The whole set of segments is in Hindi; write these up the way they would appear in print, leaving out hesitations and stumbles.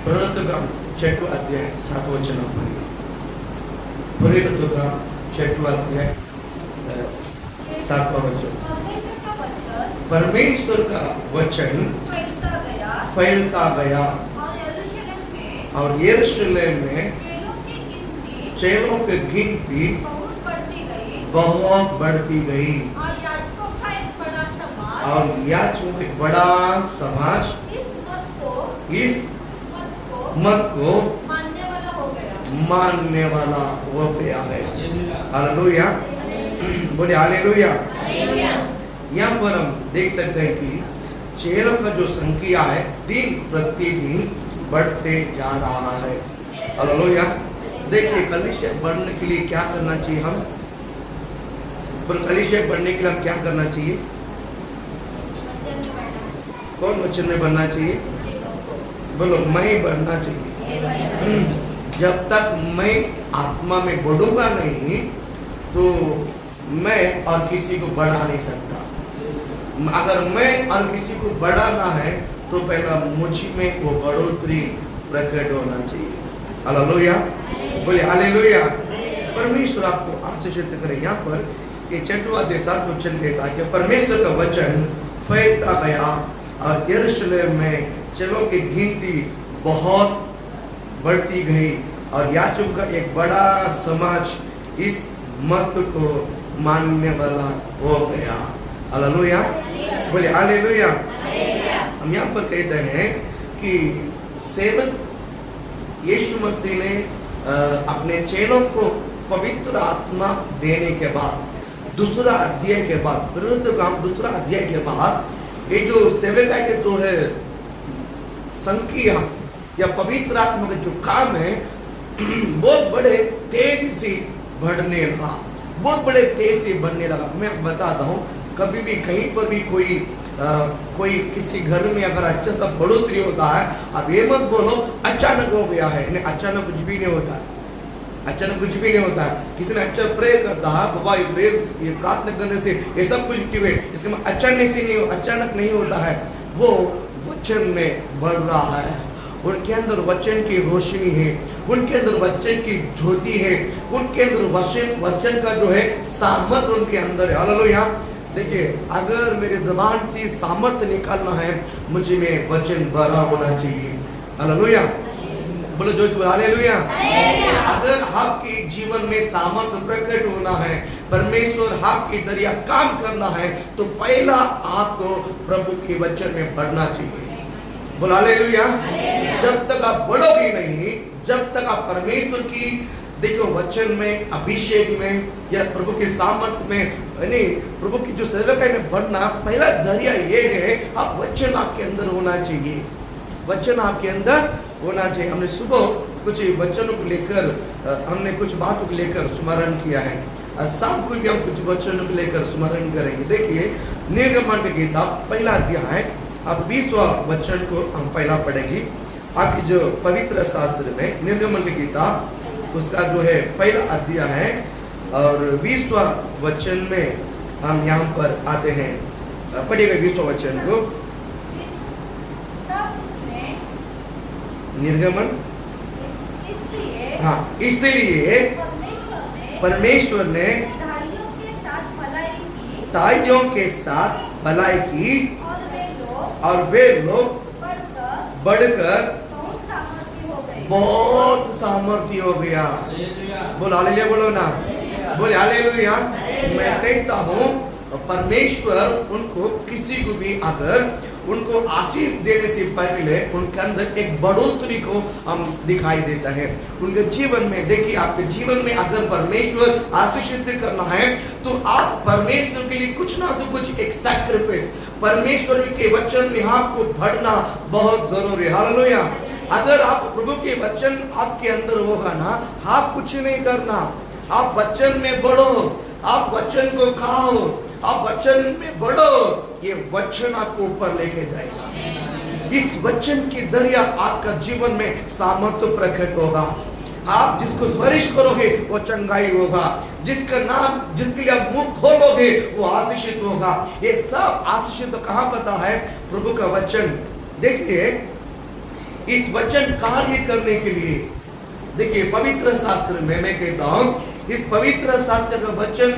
పునరుద్ధరణ 6వ అధ్యాయం 7వ వచనం. పునరుద్ధరణ 6వ अध्याय 7वां वचन. परमेश्वर का वचन फैलता गया और यरूशलेम में चेलों की गिनती बहुत बढ़ती गई और याजकों का एक बड़ा समाज इस मत को मानने वाला हो गया है. हालेलुया. बोले हालेलुया. यहाँ पर हम देख सकते हैं कि चेलों का जो संख्या है दिन प्रतिदिन बढ़ते जा रहा है. हालेलुया. देखिए कलीसिया बढ़ने के लिए क्या करना चाहिए हम? कलीसिया बढ़ने के लिए हम क्या करना चाहिए? कौन वचन में बढ़ना चाहिए? बोलो मैं बढ़ना चाहिए. जब तक मैं आत्मा में बढ़ूंगा नहीं तो मैं और किसी को बढ़ा नहीं सकता. अगर मैं और किसी को बढ़ाना है तो पहला मुझ में वो बढ़ोतरी प्रकट होना चाहिए. हालेलुया. बोले हालेलुया. परमेश्वर आपको आशीषित करे. यहाँ पर ये 6वां अध्याय 7वां वचन कहता है कि परमेश्वर का वचन फैलता गया और यरूशलेम में चेलों की गिनती बहुत बढ़ती गई और याजकों का एक बड़ा समाज इस मत को मानने वाला हो गया. हालेलुया. बोले हालेलुया. हम यहाँ पर कहते हैं कि सेवक यीशु मसीह ने अपने चेलों को पवित्र आत्मा देने के बाद दूसरा अध्याय के बाद दूसरा अध्याय के बाद ये जो सेवका के जो है संख्या या पवित्र आत्मा का जो काम है बहुत बड़े तेजी से बढ़ने लगा. बहुत बड़े तेज से बढ़ने लगा. मैं बताता हूँ कभी भी कहीं पर भी कोई किसी घर में अगर अच्छा सा बढ़ोतरी होता है अब ये मत बोलो अचानक हो गया है. नहीं, अचानक कुछ भी नहीं होता है. अचानक कुछ भी नहीं होता है. किसी ने अच्छा प्रेयर करता है बाबा ये प्रेयर ये प्रार्थना करने से ये सब कुछ हुए इसके में अचानक नहीं होता है. वो वचन में बढ़ रहा है. उनके अंदर वचन की रोशनी है. उनके अंदर वचन की ज्योति है. उनके अंदर वचन का जो है सामर्थ उनके अंदर है. हालेलुया. देखिए अगर मेरे ज़बान से सामर्थ्य निकालना है मुझे में वचन भरा होना चाहिए. हालेलुया. बोलो जोश बोलो हालेलुया. अगर आपके जीवन में सामर्थ्य प्रकट होना है परमेश्वर आपके जरिए काम करना है तो पहला आपको प्रभु के वचन में बढ़ना चाहिए. बोलो हालेलुया. जब तक आप बढ़ोगे नहीं जब तक आप परमेश्वर की देखो वचन में अभिषेक में या प्रभु के सामर्थ्य में नहीं प्रभु की जो सेवकाई में बढ़ना पहला जरिया ये है आप वचन आपके अंदर होना चाहिए. वचन आपके अंदर होना चाहिए. हमने सुबह कुछ वचनों को लेकर हमने कुछ बातों को लेकर स्मरण किया है. शाम को भी हम कुछ वचनों को लेकर स्मरण करेंगे. देखिए निर्गमन की किताब पहला अध्याय अब 20वां वचन को हम पहला पढ़ेंगे. आपकी जो पवित्र शास्त्र में निर्गमन की किताब उसका जो है पहला अध्याय है और 20वां वचन में हम यहाँ पर आते हैं. पढ़िएगा 20वां वचन को. निर्गमन हाँ इसलिए परमेश्वर ने ताइयों के साथ भलाई की और वे लोग बढ़कर बहुत सामर्थ्य हो गया. बोलो हालेलुया. बोलो ना. बोले हालेलुया. मैं कहता हूँ परमेश्वर उनको किसी को भी अगर उनको आशीष देने से पहले उनके अंदर एक बढ़ोतरी को हम दिखाई देता है उनके जीवन में. देखिए आपके जीवन में अगर परमेश्वर आशीषित करना है तो आप परमेश्वर के लिए कुछ ना तो कुछ एक सैक्रिफाइस परमेश्वर के वचन में आपको बढ़ना बहुत जरूरी है. हालेलुया. अगर आप प्रभु के वचन आपके अंदर होगा ना आप कुछ नहीं करना. आप वचन में बढ़ो. आप वचन को खाओ. आप वचन में बढ़ो. ये वचन आपको ऊपर लेके जाएगा. इस वचन के जरिए आपका जीवन में सामर्थ्य प्रकट होगा. आप जिसको स्मरिश करोगे वो चंगाई होगा. जिसका नाम जिसके लिए आप मुख खोलोगे वो आशीषित होगा. ये सब आशीषित कहाँ पता है? प्रभु का वचन. देखिए इस वचन कार्य करने के लिए, देखिए पवित्र शास्त्र में मैं कहता हूं, इस पवित्र शास्त्र का वचन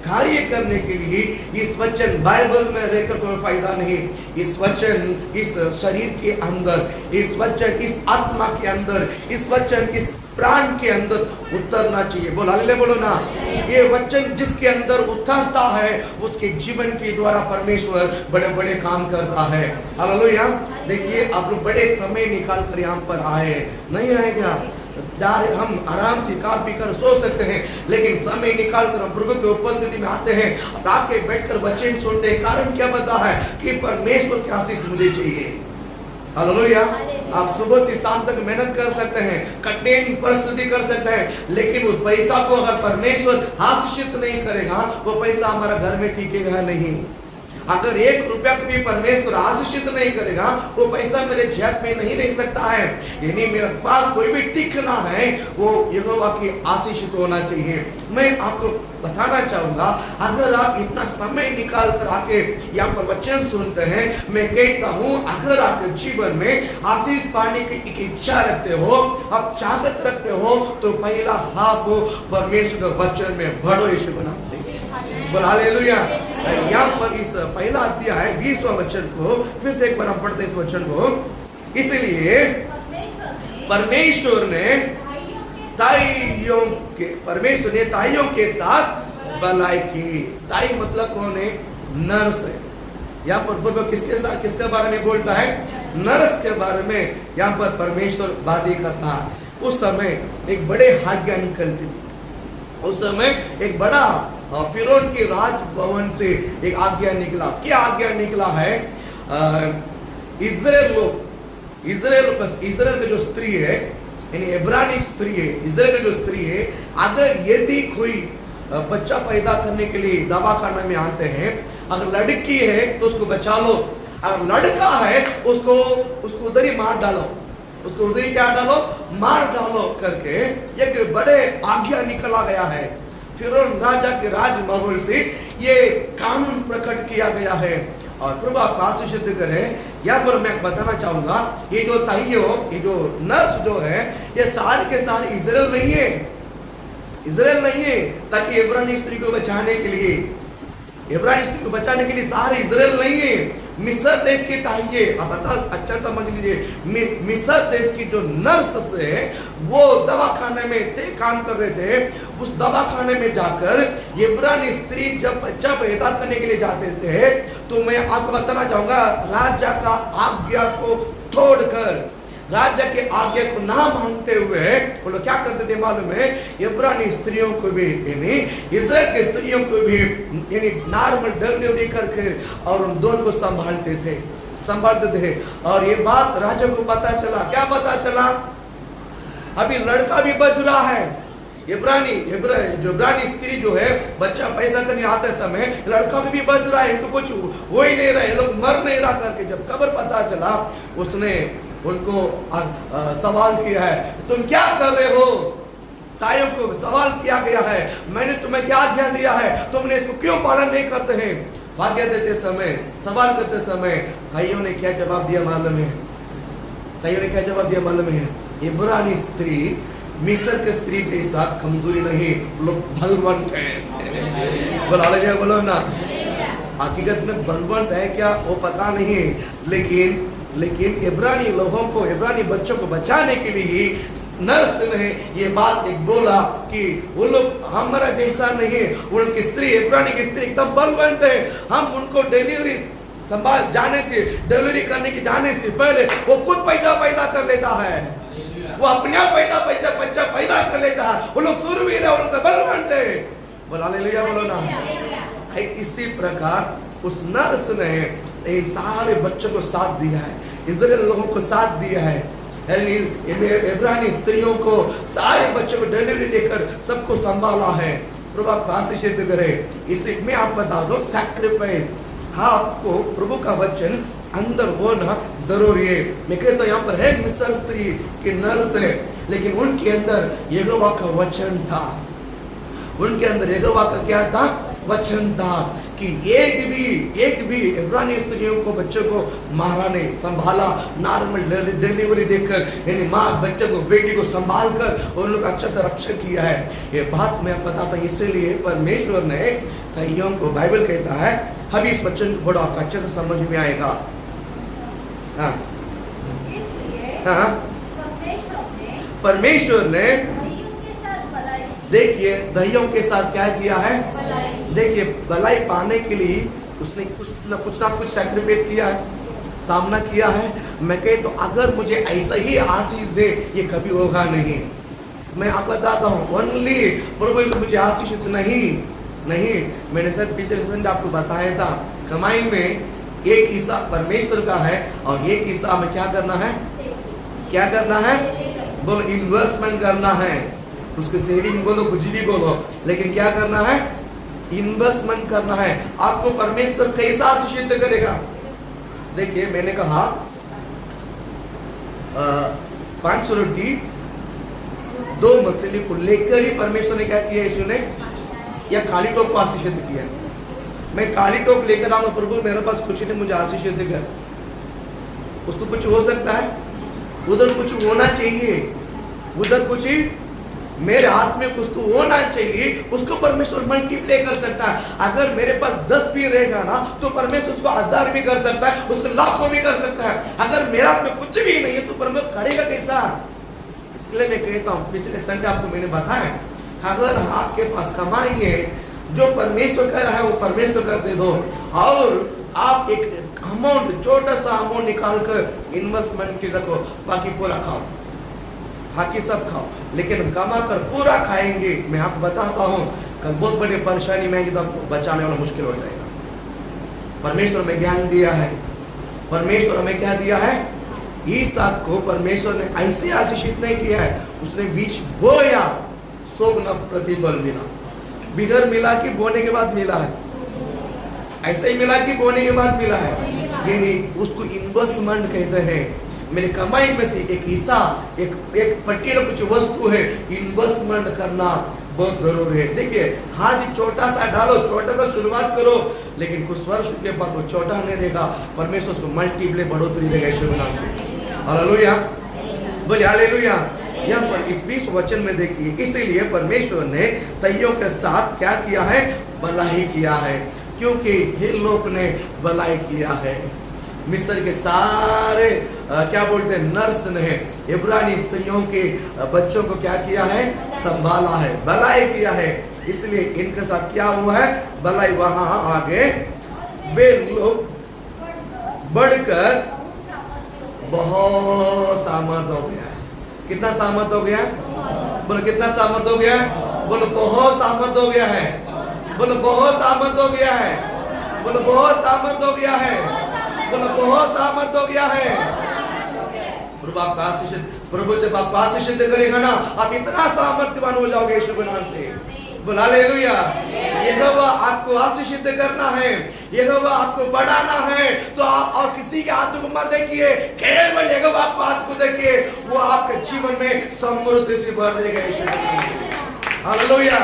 कार्य करने के लिए इस वचन बाइबल में रहकर कोई फायदा नहीं। इस वचन इस शरीर के अंदर, इस वचन इस आत्मा के अंदर, इस वचन इस प्राण के अंदर उतरना चाहिए। बोल हालेलुया बोलो ना। ये वचन जिसके अंदर उतरता है उसके जीवन के द्वारा परमेश्वर बड़े बड़े काम करता है। हालेलुया। देखिए आप लोग बड़े समय निकाल कर यहाँ पर आए, नहीं आए क्या? हम आराम से खा पी कर सो सकते हैं, लेकिन समय निकाल कर हम प्रभु की उपस्थिति में आते हैं, आके बैठकर वचन सुनते हैं। कारण क्या पता है कि परमेश्वर की आशीष मुझे चाहिए। हालेलुया। आप सुबह से शाम तक मेहनत कर सकते हैं, कठिन परिस्थिति कर सकते हैं, लेकिन उस पैसा को अगर परमेश्वर आशीषित नहीं करेगा वो पैसा हमारा घर में टिकेगा नहीं। अगर 1 रुपया को भी परमेश्वर आशीषित नहीं करेगा वो पैसा मेरे जेब में नहीं रह सकता है। यानी मेरे पास कोई भी टिकना है वो यहोवा की आशीषित होना चाहिए। मैं आपको बताना चाहूंगा, अगर आप इतना समय निकाल कर आके यहाँ पर वचन सुनते हैं, मैं कहता हूँ अगर आपके जीवन में आशीष पाने की एक इच्छा रखते हो, आप चाहत रखते हो, तो पहला हाथ हो परमेश्वर के वचन में बढ़ो यीशु के नाम से। बोल हालेलुया। यहाँ पर इस पहला अध्याय 20वां वचन को फिर से एक बार हम पढ़ते हैं इस वचन को। इसलिए परमेश्वर ने ताइयों के साथ भलाई की। ताई मतलब कौन है? नर्स है। यहाँ पर किसके साथ, किसके बारे में बोलता है? नर्स के बारे में यहाँ पर परमेश्वर बातें करता है। उस समय एक बड़े आज्ञा निकलती थी। उस समय एक बड़ा फिरौन के राजभवन से एक आज्ञा निकला। क्या आज्ञा निकला है? इजराइल का जो स्त्री है, यानी इब्रानी स्त्री है, इजराइल का जो स्त्री है, अगर यदि कोई बच्चा पैदा करने के लिए दवाखाना में आते हैं, अगर लड़की है तो उसको बचा लो, अगर लड़का है उसको उधर ही मार डालो, उसको उधर ही क्या डालो? मार डालो करके एक बड़े आज्ञा निकला गया है। फिरौन राजा के राजमहल से ये कानून प्रकट किया गया है। और प्रभु आपको आशीषित करे। यहाँ पर मैं बताना चाहूंगा, ये जो ताइयों, ये जो नर्स जो है, ये सारे के सारे इजराइल नहीं है, इजराइल नहीं है। ताकि इब्रानी स्त्री को बचाने के लिए, इब्रानी स्त्री को बचाने के लिए सारे इजराइल नहीं है। मिस्र देश की ताइये, आप अच्छा समझ लीजिए, मिस्र देश की जो नर्स से वो दवाखाने में काम कर रहे थे। उस दवाखाने में जाकर इब्रानी स्त्री जब बच्चा पैदा करने के लिए जाते थे, तो मैं आपको बताना चाहूंगा, राजा का आज्ञा को तोड़कर, राजा के आज्ञा को ना मानते हुए वो लोग क्या करते थे मालूम है? इब्रानी स्त्रियों को भी, यानी इजराइल के स्त्रियों को भी, यानी नॉर्मल डिलीवरी करके और उन दोनों को संभालते थे। और ये बात राजा को पता चला। क्या पता चला? अभी लड़का भी बच रहा है। इब्रानी स्त्री जो है बच्चा पैदा करने आते समय लड़का भी बच रहा है, इनको कुछ हो ही नहीं रहा है, लोग मर नहीं रहा करके जब खबर पता चला, उसने उनको सवाल किया है, तुम क्या कर रहे हो? ताइयों को सवाल किया गया है, मैंने तुम्हें क्या आज्ञा दिया है, तुमने इसको क्यों पालन नहीं करते हैं? आज्ञा देते समय, सवाल करते समय ताइयों ने क्या जवाब दिया मालूम है? ताइयों ने क्या जवाब दिया मालूम है? इब्रानी स्त्री मिस्र के स्त्री जैसा कमजोरी नहीं, लोग बलवंत है। बोलो ना। हकीकत में बलवंत है क्या वो पता नहीं, लेकिन इब्रानी लोगों को, इब्रानी बच्चों को बचाने के लिए नर्स ने ये बात एक बोला कि वो लोग हमारा जैसा नहीं है, उनकी स्त्री, इब्रानी की स्त्री एकदम बलवंत है। हम उनको डिलीवरी संभाल जाने से, डिलीवरी करने की जाने से पहले वो खुद पैदा कर लेता है, वो अपने आप बच्चा पैदा कर लेता है। वो लोग सूरवीर है, उनका बलवंत है। बोलो ना। इसी प्रकार उस नर्स ने इन सारे बच्चों को साथ दिया है, इजराइल लोगों को साथ दिया है, इब्रानी स्त्रियों को, सारे बच्चों को डिलीवरी देकर सबको संभाला है। प्रभु आपको आशीषित करे। इसी में आप बता दो, सैक्रिफाइस, आपको प्रभु का वचन अंदर होना जरूरी है। मैं कहता यहाँ पर है मिस्र स्त्री की नर्स है, लेकिन उनके अंदर यहोवा का वचन था। उनके अंदर यहोवा का क्या था? वचन था। कि एक भी इब्रानी स्त्रियों को, बच्चों को मारा नहीं, संभाला। नॉर्मल डिलीवरी देकर, यानी माँ बच्चे को, बेटी को संभाल कर उन लोग अच्छा से रक्षा किया है। ये बात मैं बताता इसलिए परमेश्वर ने कईयों को, बाइबल कहता है, अभी इस वचन को बड़ा आपको अच्छे से समझ में आएगा। हाँ हाँ, परमेश्वर ने देखिए दहियों के साथ क्या किया है। देखिए भलाई पाने के लिए उसने कुछ ना कुछ सैक्रिफाइस किया है, सामना किया है। मैं कहे तो अगर मुझे ऐसा ही आशीष दे, ये कभी होगा नहीं। मैं आपको बताता हूँ, ओनली प्रभु मुझे आशीष नहीं। मैंने सर पिछले संडे आपको बताया था, कमाई में एक हिस्सा परमेश्वर का है और एक हिस्सा में क्या करना है, बोलो इन्वेस्टमेंट करना है। उसको सेविंग बोलो, कुछ भी बोलो, लेकिन क्या करना है, इन्वेस्टमेंट करना है। आपको परमेश्वर कैसा आशीषित करेगा। देखिए मैंने कहा 5 रोटी 2 मछली को लेकर ही परमेश्वर ने क्या किया, यीशु ने, या खाली टोप को आशीषित किया। मैं खाली टोप लेकर आऊंगा, प्रभु मेरे पास कुछ नहीं, मुझे आशीषित कर। उसको कुछ हो सकता है, उधर कुछ होना चाहिए, उधर कुछ मेरे हाथ में कुछ तो होना चाहिए। उसको परमेश्वर मल्टीप्लाई कर सकता है। अगर मेरे पास 10 भी रहेगा ना, तो परमेश्वर उसको 1000 भी कर सकता है, उसको लाखों भी कर सकता है। अगर मेरे हाथ में कुछ भी नहीं है तो परमेश्वर करेगा कैसा। इसलिए मैं कहता हूँ, पिछले संडे आपको मैंने बताया, अगर आपके पास कमाई है, जो परमेश्वर का है वो परमेश्वर का दे दो, और आप एक अमाउंट, छोटा सा अमाउंट निकाल कर इन्वेस्टमेंट की रखो, बाकी पूरा खाओ, बाकी सब खाओ, लेकिन कमा कर पूरा खाएंगे। मैं आपको बताता हूँ, कल बहुत बड़ी परेशानी में आएगी तो आपको बचाने वाला मुश्किल हो जाएगा। परमेश्वर में ज्ञान दिया है, परमेश्वर हमें क्या दिया है, ईसाक को परमेश्वर ने ऐसे आशीषित नहीं किया है, उसने बीज बोया, 100 गुना प्रतिफल मिला। बिगर मिला कि बोने के बाद मिला है, ऐसे ही मिला कि बोने के बाद मिला है, यानी उसको इन्वेस्टमेंट कहते हैं। मेरे कमाई में से एक हिस्सा, एक पर्टिकुलर कुछ वस्तु है, इन्वेस्टमेंट करना बहुत जरूरी है। देखिए आज छोटा सा डालो, छोटा सा शुरुआत करो, लेकिन कुछ वर्ष के बाद वो छोटा नहीं रहेगा, परमेश्वर उसको मल्टीप्लाई बढ़ोतरी देगा यीशु के नाम से। हालेलुया, बोलिए हालेलुया। यहाँ पर इस 20 वचन में देखिए, इसीलिए परमेश्वर ने तैयों के साथ क्या किया है, भलाई किया है, क्योंकि हे लोग ने भलाई किया है। मिस्र के सारे क्या बोलते हैं, नर्स ने इब्रानी स्त्रियों के बच्चों को क्या किया है, संभाला है, भलाई किया है। इसलिए इनके साथ क्या हुआ है, भलाई। वहां आगे वे लोग बढ़कर बहुत सामर्थ हो गया। कितना सामर्थ हो गया, बोलो कितना सामर्थ हो गया, बोलो बहुत सामर्थ हो गया है, बोलो बहुत सामर्थ हो गया है, बोलो बहुत सामर्थ हो गया है, बोलो बहुत सामर्थ हो गया है। प्रभु आपका आशीषित, प्रभु जब आपको आशीषित करेगा ना, आप इतना सामर्थ्यवान हो जाओगे यीशु के नाम से। बोला हालेलुया। यहोवा आपको आशीषित करना है, यहोवा आपको बढ़ाना है, तो आप और किसी के हाथ को मत देखिए, केवल यहोवा आपको हाथ को देखिए, वो आपके जीवन में समृद्धि से भर देगा यीशु के नाम से। हालेलुया।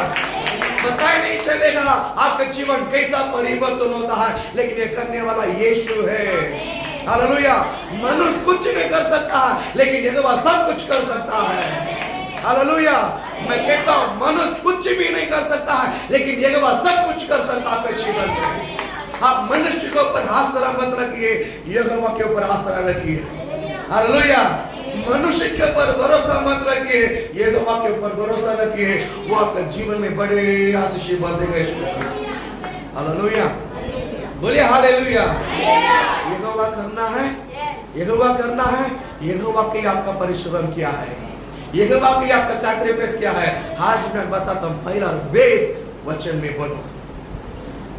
पता ही नहीं चलेगा आपका जीवन कैसा परिवर्तन होता है, लेकिन ये करने वाला यीशु है। हालेलुया। मनुष्य कुछ नहीं कर सकता, लेकिन यहोवा सब कुछ कर सकता है। हालेलुया। मैं कहता हूँ मनुष्य कुछ भी नहीं कर सकता है, लेकिन यहोवा सब कुछ कर सकता है आपके जीवन में। आप मनुष्य के ऊपर आसरा मत रखिए, यहोवा के ऊपर आसरा रखिए। हालेलुया। मनुष्य के ऊपर भरोसा मत रखिए, यहोवा के ऊपर भरोसा रखिए, वो आपके जीवन में बड़े आशीष बांधेगा। हालेलुया, बोलिए हालेलुया। यहोवा करना है, यहोवा करना है, यहोवा के लिए आपका परिश्रम क्या है, यहोवा के लिए आपका सैक्रिफाइस क्या है। आज मैं बताता हूँ, पहला बेस वचन में बोलो,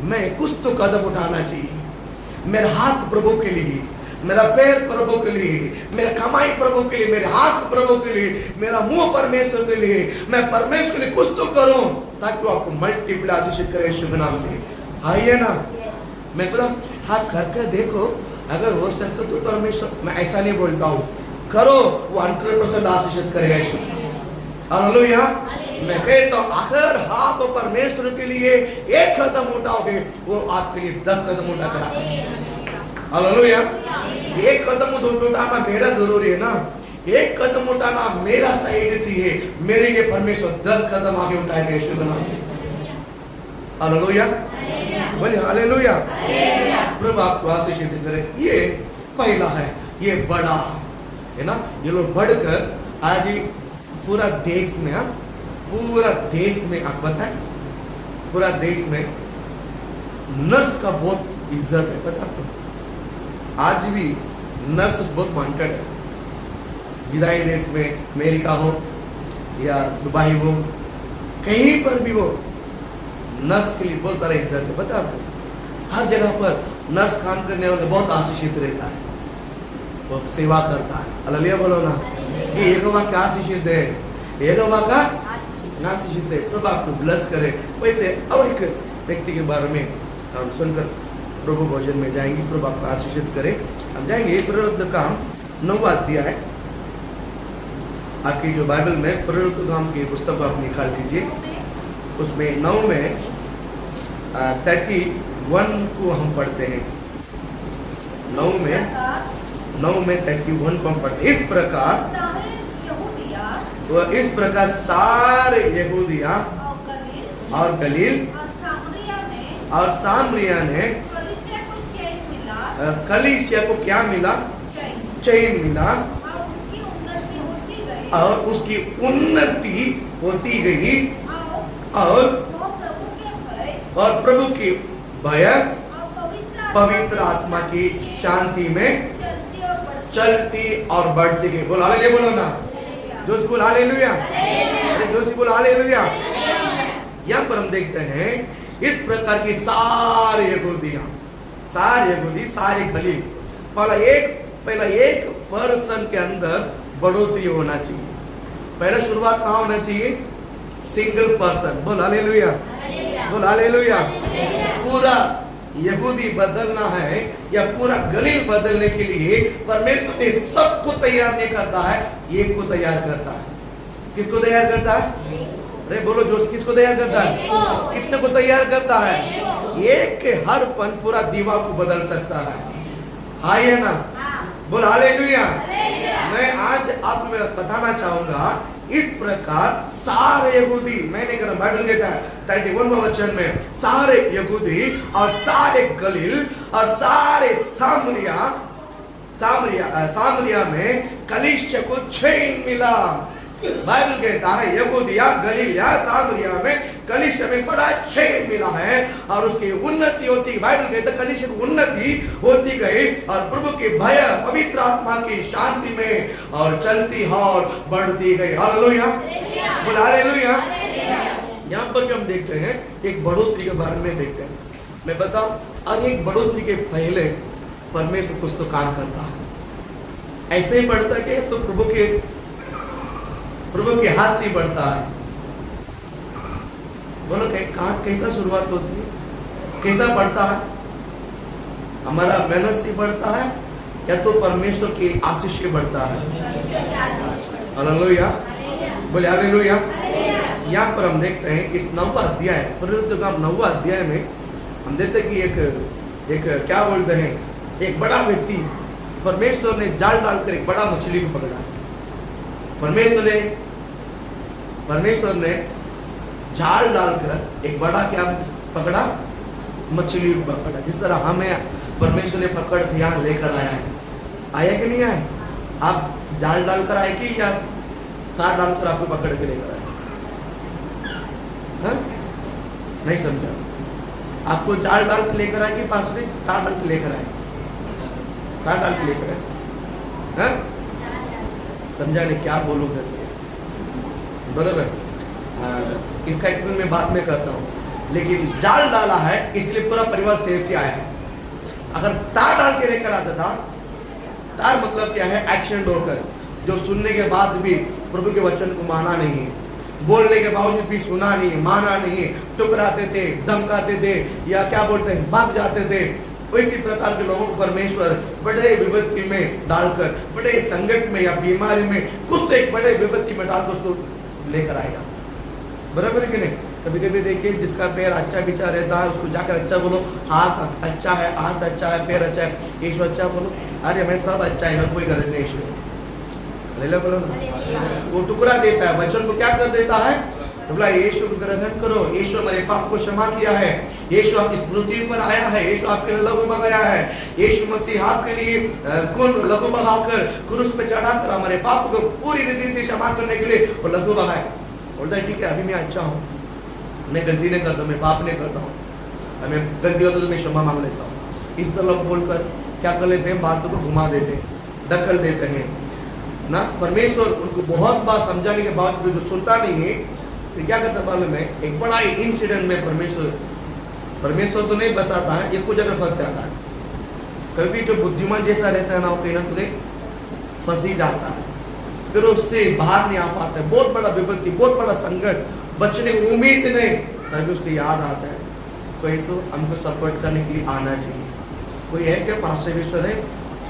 मैं कुछ तो कदम उठाना चाहिए। मेरा हाथ प्रभु के लिए, मेरा पैर प्रभु के लिए, मेरा कमाई प्रभु के लिए, मेरे हाथ प्रभु के लिए, मेरा मुंह परमेश्वर के लिए, मैं परमेश्वर के लिए कुछ तो करूं, ताकि वो आपको मल्टीप्लाई आशीषित करे यीशु के नाम से। आइए ना, मैं बोला आप करके देखो, अगर हो सकता तो परमेश्वर, मैं ऐसा नहीं बोलता हूँ, करो, वो 100% आशीषित करेगा यीशु। हालेलुया। मैं कहता हूं अगर आप परमेश्वर के लिए एक कदम उठाओगे, वो आपके लिए 10 कदम उठा कर आएगा। हालेलुया। एक कदम उठाना मेरा जरूरी है ना, एक कदम उठाना मेरा साइड से है, मेरे लिए परमेश्वर 10 कदम आगे उठाएगा यीशु के नाम से। हालेलुया, बोलिए हालेलुया। प्रभु आपको आशीष करे। ये पहला है, ये बड़ा है ना, ये लोग बढ़कर आज पूरा देश में, पूरा देश में आप बताएं, पूरा देश में नर्स का बहुत इज्जत है, पता आपको? आज भी नर्स बहुत वांटेड है। विदाई देश में, अमेरिका हो या दुबई हो, कहीं पर भी हो, नर्स के लिए बहुत सारा इज्जत है, पता आपको? हर जगह पर नर्स काम करने वाले बहुत आशीषित रहता है, बहुत सेवा करता है। हालेलुया बोलो ना। ये यहोवा का आशीषित है, यहोवा का आशीषित है। प्रभु आपको ब्लेस करे। वैसे और एक व्यक्ति के बारे में हम सुनकर प्रभु भोजन में जाएंगे। प्रभु आपको आशीषित करे। हम जाएंगे प्रवृत्त काम 9वां अध्याय। आपकी जो बाइबल में प्रवृत्त काम की पुस्तक को आप निकाल दीजिए, उसमें 9 में 31 को हम पढ़ते हैं। 9 में 31 को हम पढ़ते हैं। इस प्रकार सारे यहूदिया और गलील और सामरिया ने कलीसिया को क्या मिला? चैन मिला, और उसकी उन्नति होती गई, और प्रभु की भय पवित्र आत्मा की शांति में चलती और बढ़ती गई। बोलो हालेलुया बोलो ना, जोशी बोल हालेलुया, अरे जोशी बोल हालेलुया। यहाँ पर हम देखते हैं इस प्रकार की सारे यहूदी, सारे गलील, पहला एक पर्सन के अंदर बढ़ोतरी होना चाहिए। पहला शुरुआत कहाँ होना चाहिए? Single person. बोल हालेलुया, बोल हालेलुया। पूरा यहूदी बदलना है या पूरा गलील बदलने के लिए परमेश्वर ने सबको तैयार नहीं करता है, एक को तैयार करता है। किसको तैयार करता है? अरे बोलो जोश, किसको तैयार करता है? कितने को तैयार करता है? एक के हर पन पूरा दीवा को बदल सकता है। हाँ है ना, बोल हालेलुया। मैं आज आपको बताना चाहूंगा, इस प्रकार सारे यहूदी, मैंने कहा बाइबल कहता है 31वां वचन में, सारे यहूदी और सारे गलील और सारे सामरिया में कलीसिया को चैन मिला। बाइबल कहता है यहूदिया, गलील या सामरिया में कलीसिया में बड़ा चैन मिला है, और उसकी उन्नति होती गई। बाइबल कहता है कलीसिया की उन्नति होती गई, और प्रभु के भय पवित्र आत्मा की शांति में और चलती और बढ़ती गई। हालेलुया, बोल हालेलुया। यहाँ पर भी हम देखते हैं एक बढ़ोतरी के बारे में देखते हैं। मैं बताऊं, और एक बढ़ोतरी के पहले परमेश्वर कुछ तो काम करता है। ऐसे ही बढ़ता है तो प्रभु के हाथ से बढ़ता है। बोलो कैसा शुरुआत होती है, कैसा बढ़ता है? हमारा मेहनत से बढ़ता है या तो परमेश्वर की आशीष से बढ़ता है? हालेलुया, बोले हालेलुया। यहाँ पर हम देखते हैं इस 9वां अध्याय, प्रवृत्त काम 9वां अध्याय में हम देखते हैं कि एक क्या बोलते हैं, एक बड़ा व्यक्ति, परमेश्वर ने जाल डालकर एक बड़ा मछली को पकड़ा। परमेश्वर ने जाल डालकर एक बड़ा क्या पकड़ा? मछली को पकड़ा। जिस तरह हमें परमेश्वर ने पकड़ के यहाँ लेकर आया है, आया कि नहीं आया? आप जाल डालकर आए कि या तार डालकर आपको पकड़ के लेकर आए? नहीं समझा। आपको जाल डाल के लेकर आए कि पास में तार डाल के लेकर आए? तार डाल के लेकर आए। समझा नहीं क्या बोलूं करके? बराबर। इसका एक्सप्लेन मैं बाद में करता हूँ, लेकिन जाल डाला है इसलिए पूरा परिवार सेफ से आया है। अगर तार डाल के लेकर आता था, तार मतलब क्या है? एक्शन होकर, जो सुनने के बाद भी प्रभु के वचन को माना नहीं, बोलने के बावजूद भी सुना नहीं, माना नहीं, टुकराते थे, धमकाते थे, या क्या बोलते हैं, भाग जाते थे। इसी प्रकार के लोगों को परमेश्वर बड़े विपत्ति में डालकर, बड़े संकट में या बीमारी में, कुछ तो एक बड़े विपत्ति में डालकर उसको लेकर आएगा। बराबर है कि नहीं? कभी कभी देखिए जिसका पैर अच्छा बिछा रहता है उसको जाकर अच्छा बोलो, हाथ अच्छा है, हाथ अच्छा है, पैर अच्छा है, यीशु अच्छा बोलो, अरे मैं सब अच्छा है, कोई गरज नहीं यीशु। हालेलुया बोलो ना। वो टुकड़ा देता है, वचन को क्या कर देता है? तो बोला यीशु को ग्रहण करो, यीशु हमारे पाप को क्षमा किया है, यीशु आपकी स्मृति पर आया है, यीशु आपके लिए लहू बहाया है, यीशु मसीह आपके लिए खून लहू बहाकर क्रूस पे चढ़ाकर हमारे पाप को पूरी रीति से क्षमा करने के लिए वो लहू बहाया। बोलता है ठीक है, अभी मैं अच्छा हूँ, मैं गलती नहीं करता हूँ, मैं पाप नहीं करता हूँ, मैं गलती होता तो मैं क्षमा मांग लेता हूँ। इस तरह बोलकर क्या कर लेते हैं? बातों को घुमा देते हैं, दखल देते हैं ना। परमेश्वर उनको बहुत बार समझाने के बाद भी तो सुनता नहीं है, तो क्या करता मालूम है? एक बड़ा ही इंसिडेंट में परमेश्वर तो नहीं बसाता है, ये कुछ जगह फंस जाता है। कभी जो बुद्धिमान जैसा रहता है ना, वो कहीं ना कहीं फंस ही जाता है, फिर उससे बाहर नहीं आ पाता है। बहुत बड़ा विपत्ति, बहुत बड़ा संकट, बचने की उम्मीद नहीं, तभी उसको याद आता है कोई तो हमको सपोर्ट करने के लिए आना चाहिए। कोई है क्या? पास्टर विश्वर है,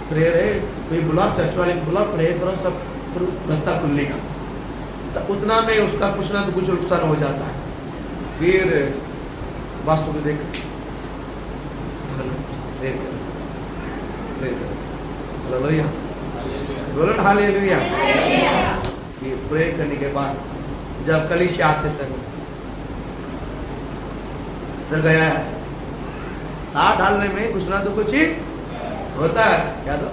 प्रेयर है, कोई बुला, चर्च वाले बुला, प्रेयर करो, सब रास्ता खुलेगा। तो उतना में उसका कुछ ना तो कुछ नुकसान हो जाता है। फिर वास्तु को देख हालेलुया, बोलो ना हालेलुया। ये प्रे करने के बाद जब कलीसिया आते समय इधर गया है, तार डालने में कुछ ना तो कुछ ही होता है, या तो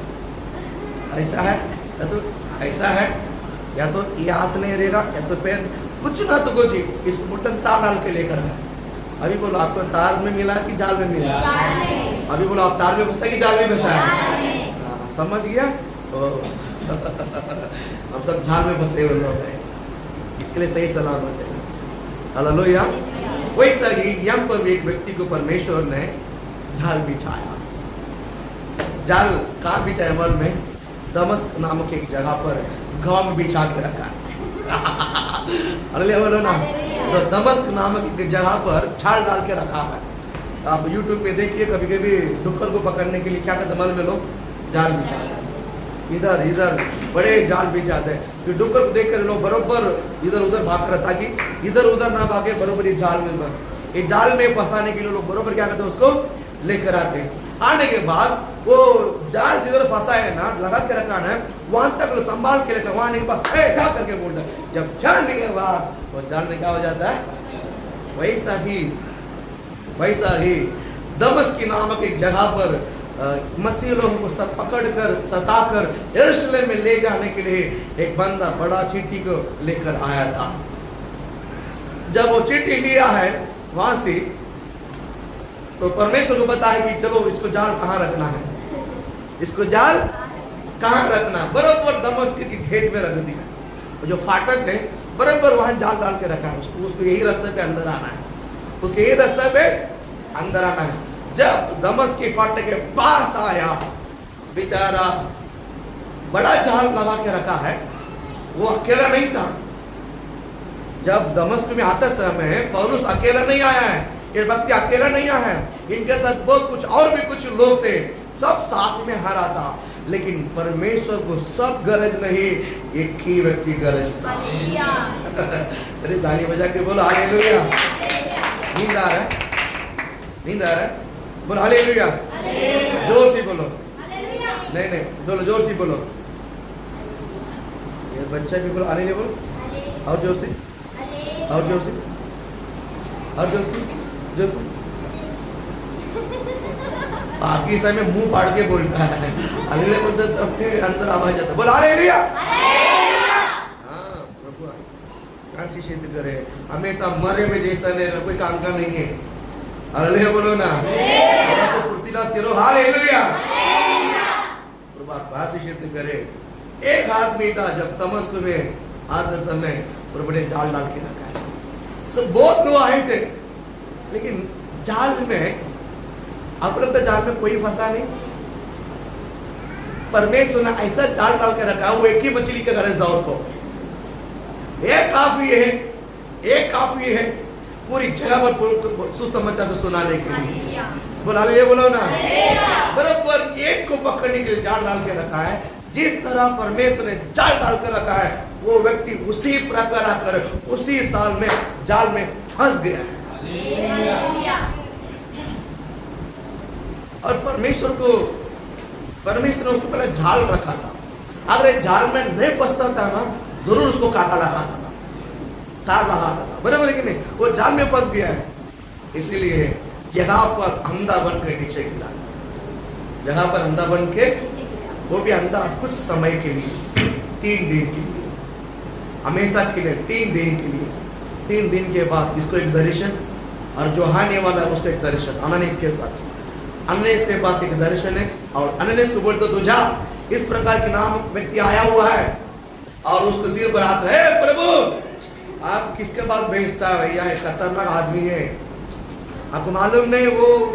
ऐसा है या तो ऐसा है, या तो ये हाथ नहीं रहेगा या तो पैर, कुछ ना तो कुछ। इसको मुट्ठन तार डाल के लेकर आया। अभी बोलो आपको तार में मिला कि जाल में मिला? अभी बोलो आप तार में फंसा कि जाल में फंसा है? समझ गया? हम सब जाल में फंसे हुए लोग हैं, इसके लिए सही सलामत है। हालेलुया। वैसा ही यहाँ पर एक व्यक्ति को परमेश्वर ने जाल बिछाया। जाल कहाँ बिछाया? मन में दमस्क नामक एक जगह पर गांव में बिछा के रखा है। हालेलुया बोलो ना। तो दमस्क नामक एक जगह पर छाल डाल के रखा है। आप YouTube में देखिए, कभी कभी डुक्कर को पकड़ने के लिए क्या करते हैं? में लोग जाल बिछाते हैं, इधर इधर बड़े जाल बिछाते हैं। फिर डुक्कर को देख कर लोग बरोबर इधर उधर भाग कर, ताकि इधर उधर ना भागे, बरोबर ये जाल में फंसाने के लिए लोग बरोबर क्या करते हैं? उसको लेकर आते हैं। आने के बाद वो जाल जिधर फंसा है ना, लगा के रखा है, वहां तक संभाल के लेकर वहां नहीं क्या करके बोलता है। जब जाने के बाद वो जाल में क्या हो जाता है? वैसा ही दमस्क नामक एक जगह पर मसीह लोगों को सब पकड़कर सताकर यरूशलेम में ले जाने के लिए एक बंदा बड़ा चिट्ठी को लेकर आया था। जब वो चिट्ठी लिया है वहां से, तो परमेश्वर को पता है कि चलो इसको जाल कहाँ रखना है, इसको जाल कहाँ रखना। बराबर दमस्क के घेट में रख दिया। जो फाटक है बराबर वहां जाल डाल के रखा है। उसको यही रास्ते पे अंदर आना है, उसके यही रास्ते पे अंदर आना है। जब दमस्क के फाटक के पास आया, बेचारा बड़ा जाल लगा के रखा है, वो अकेला नहीं था। जब दमस्क में आते समय पौलुस अकेला नहीं आया है, ये व्यक्ति अकेला नहीं आया है, इनके साथ बहुत कुछ और भी कुछ लोग थे, सब साथ में हरा था। लेकिन परमेश्वर को सब गरज नहीं, एक ही व्यक्ति गरज था। अरे ताली बजा के बोलो हालेलुया। नींद आ रहा है? नींद आ रहा है? बोलो हालेलुया। जोर से बोलो। नहीं बोलो, जोर से बोलो। ये बच्चा भी बोलो हालेलुया बोलो। और जोर से, और जोर से, और जोर से, जोर से। बाकी समय मुंह फाड़ के बोलता है, हालेलुया बोलते सबके अंदर आवाज आता है। बोलो हालेलुया। हाँ प्रभु आशीषित करे, हमेशा मरे में जैसा नहीं, कोई काम का नहीं है। हालेलुया बोलो ना। तो फुर्तीला सिरो हालेलुया। प्रभु आपको आशीषित करे। एक हाथ में था जब दमस्क में आते समय प्रभु ने जाल डाल के रखा है। सब बहुत लोग आए थे, लेकिन जाल में आप लगता जाल में कोई फंसा नहीं। परमेश्वर ने ऐसा जाल डाल के रखा, वो एक ही मछली का गरज था उसको। एक काफी है, एक काफी है पूरी जगह पर सुसमाचार को सुनाने के लिए। बोला ये बोलो ना। बराबर एक को पकड़ने के लिए जाल डाल के रखा है। जिस तरह परमेश्वर ने जाल डालकर रखा है, वो व्यक्ति उसी प्रकार आकर उसी साल में जाल में फंस गया है। और परमेश्वर ने उसको पहले जाल रखा था। अगर ये जाल में नहीं फंसता था ना, जरूर उसको कांटा लगाता था, तार लगाता था, बराबर है कि नहीं? वो जाल में फंस गया है, इसीलिए जगह पर अंधा बन के नीचे गिरा। जगह पर अंधा बन के, वो भी अंधा कुछ समय के लिए, 3 दिन के लिए, हमेशा के लिए 3 दिन के लिए। 3 दिन के बाद इसको एक दर्शन, और जो आने वाला है उसको एक दर्शन, अननीस के साथ। अननीस के पास एक दर्शन है, और अननीस को बोलते तो जा, इस प्रकार के नाम व्यक्ति आया हुआ है, और उसको सिर पर हाथ है, प्रभु आप किसके पास भेजता है भैया? है खतरनाक आदमी है, आपको मालूम नहीं वो,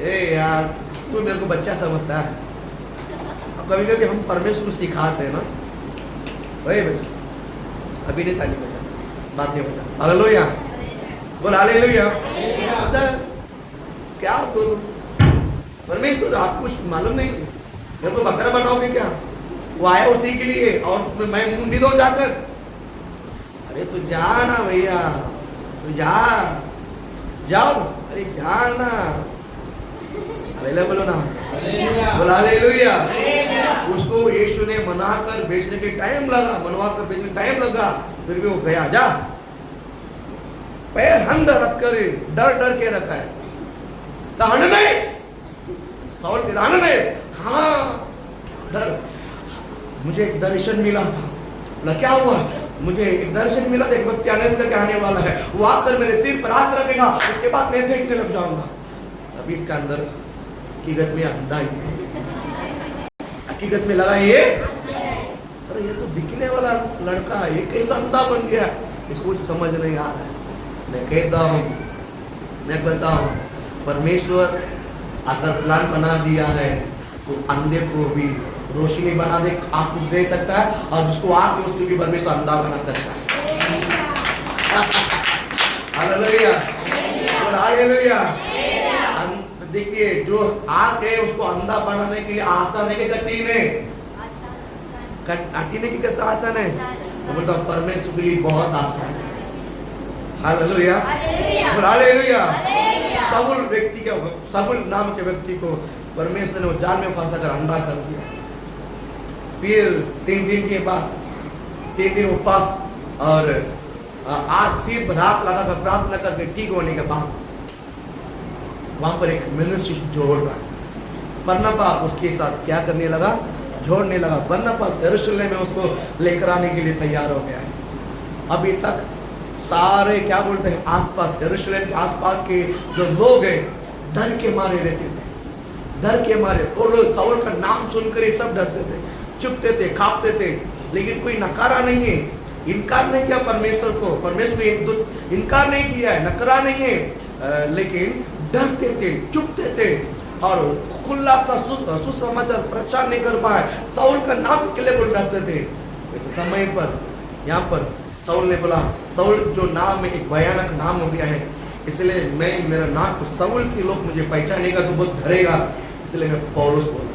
ए यार तू मेरे को बच्चा समझता है। अब कभी कभी हम परमेश्वर को सिखाते हैं ना, वही बच्चा अभी नहीं, ताली बजा, बात नहीं बजा, हालेलुया बोल, हालेलुया। क्या बोलूं, परमेश्वर आप कुछ मालूम नहीं, मेरे को बकरा बनाओगे क्या? वो आया उसी के लिए, और मैं मुंडी दो जाकर। अरे तू जा ना भैया, तू जाओ, अरे जा ना, हालेलुया बोलो ना, बोला हालेलुया। उसको यीशु ने मनाकर भेजने के टाइम लगा, मनवाकर भेजने टाइम लगा, फिर भी वो गया। जा, पैर अंदर रख कर डर के रखा है। साउल के हाँ क्या डर, मुझे एक दर्शन मिला था। बोला क्या हुआ? मुझे एक दर्शन मिला था, एक व्यक्ति अननीस करके आने वाला है, वो आकर मेरे सिर पर हाथ रखेगा, उसके बाद मैं देखने लग जाऊंगा। तभी इसका अंदर हकीकत में अंधा ही है, हकीकत में लगा ये, अरे ये तो दिखने वाला लड़का है, ये कैसा अंधा बन गया, इसको कुछ समझ नहीं आ रहा है। मैं कहता हूँ, मैं कहता हूँ, परमेश्वर अगर प्लान बना दिया है तो अंधे को भी रोशनी बना दे, आंख दे सकता है, और जिसको आंख है उसको भी परमेश्वर अंधा बना सकता है। Hallelujah, hallelujah. देखिए जो आंख है उसको अंधा बनाने के लिए आसान है कि कठिन है? कठिन है कि कैसा आसान है? तो बोलता परमेश्वर के लिए बहुत आसान है। Hallelujah, hallelujah. साउल व्यक्ति का, साउल नाम के व्यक्ति को परमेश्वर ने वो जाल में फंसा कर अंधा कर दिया। फिर 3 दिन के बाद, 3 दिन उपवास और आज सिर्फ रात लगा कर प्रार्थना करके ठीक होने के बाद वहां पर एक मिनिस्ट्री जोड़ रहा है। बरनबास उसके साथ क्या करने लगा? जोड़ने लगा। बरनबास यरूशलेम में उसको लेकर आने के लिए तैयार हो गया है। अभी तक सारे क्या बोलते हैं, आसपास यरूशलेम के आसपास के जो लोग हैं डर के मारे रहते थे, डर के मारे। तो लोग साउल का नाम सुनकर ही सब डरते थे, चुपते थे, कांपते थे, लेकिन कोई नकारा नहीं है, इनकार नहीं किया परमेश्वर को, परमेश्वर को इनकार नहीं किया है, नकरा नहीं है, लेकिन डरते थे, चुपते थे और खुला सा सुसमाचार प्रचार नहीं कर पाए। साउल का नाम के लिए बोल डरते थे। वैसे समय पर यहाँ पर साउल ने बोला, साउल जो नाम है एक भयानक नाम हो गया है, इसलिए मैं मेरा नाम को साउल से लोग मुझे पहचानेगा तो बहुत डरेगा, इसलिए मैं पौलुस बोला।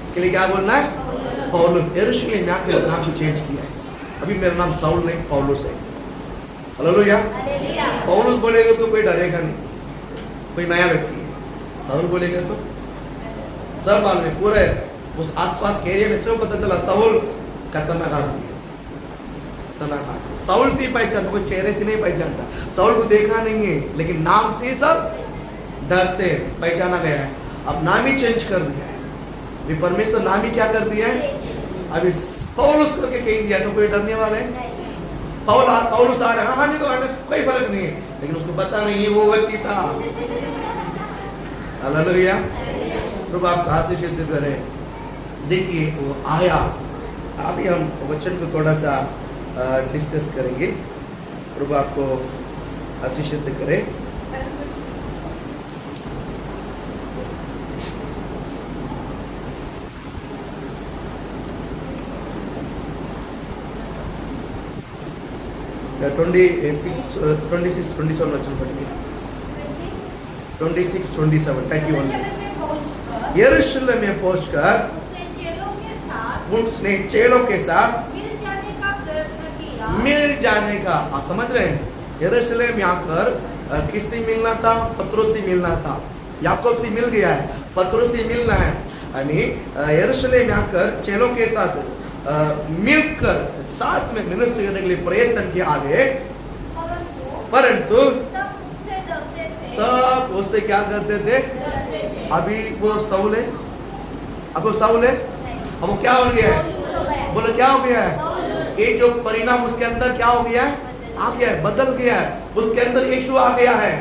इसके लिए क्या बोलना है? पौलुस। यरूशलेम में आकर नाम को चेंज किया है। अभी मेरा नाम साउल नहीं पौलुस है। हालेलुया। पौलुस बोलेगा तो कोई डरेगा नहीं, कोई नया व्यक्ति है। साउल बोलेगा तो सब मालूम है, पूरे उस आसपास के एरिया में सब पता चला साउल खतरनाक आदमी है। साउल से पहचानता, कोई चेहरे से नहीं पहचानता। साउल को देखा नहीं है, लेकिन नाम से सब डरते, पहचाना गया है। अब नाम ही चेंज कर दिया है। अभी परमेश्वर नाम ही क्या कर दिया है? अभी पौलुस करके कह दिया तो कोई डरने वाला है? पौलुस आ रहा है, हाँ नहीं तो कोई फर्क नहीं है, लेकिन उसको पता नहीं है वो व्यक्ति था। हालेलुया। प्रभु आपका आशीष करे। देखिए वो आया। अभी हम वचन को थोड़ा सा डिस्कस करेंगे। प्रभु आपको आशीषित करे। या 26-27 वचन पढ़ेंगे। 26-27। Thank you. यरूशलेम में पहुंचकर उसने चेलों के साथ मिल जाने का प्रयत्न किया। मिल जाने का, आप समझ रहे हैं, यरूशलेम में आकर किससे मिलना था? पत्रोस से मिलना था। याकूब से मिल गया है, पत्रोस से मिलना है। यानी यरूशलेम में आकर चेलों के साथ मिलकर साथ में मिनिस्ट्री करने के लिए प्रयत्न किया आगे, परंतु सब उससे क्या करते थे? अभी वो साउल है, अब वो साउल है, अब वो क्या हो गया है? बोलो क्या हो गया है? ये जो परिणाम उसके अंदर क्या हो गया है? आ गया है, बदल गया है। उसके अंदर यीशु आ गया है।